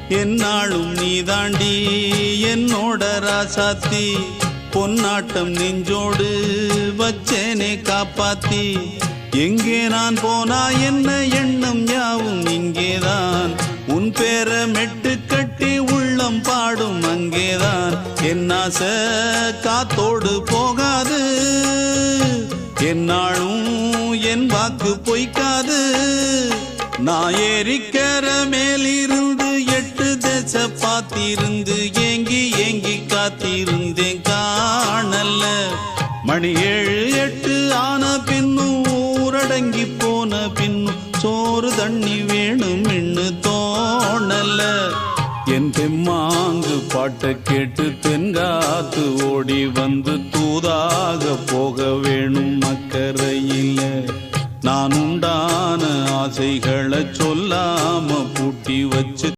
என்னாலும் நீதாண்டி என்னோட ராசாத்தி பொன்னாட்டம் நெஞ்சோடு வச்சேனே காப்பாத்தி எங்கே நான் போனா என்ன எண்ணம் யாவும் இங்கேதான் உன் பேர மெட்டு கட்டி உள்ளம் பாடும் அங்கேதான் என்னாச காத்தோடு போகாது என்னாலும் என் வாக்கு பொய்க்காது நான் ஏறிக்கிற மேலிருந்து 8 தேச பார்த்திருந்து ஏங்கி ஏங்கி காத்திருந்தேன் காணல மணி 7 8 ஆன பின்னும் ஊரடங்கி போன பின்னும் சோறு தண்ணி வேணும் இன்னு தோணல என் தெம்மாங்கு பாட்டை கேட்டு தென்காத்து ஓடி வந்து தூதாக போக வேணும் அக்கறையில நான் உண்டான ஆசைகளை சொல்லாம பூட்டி வச்சு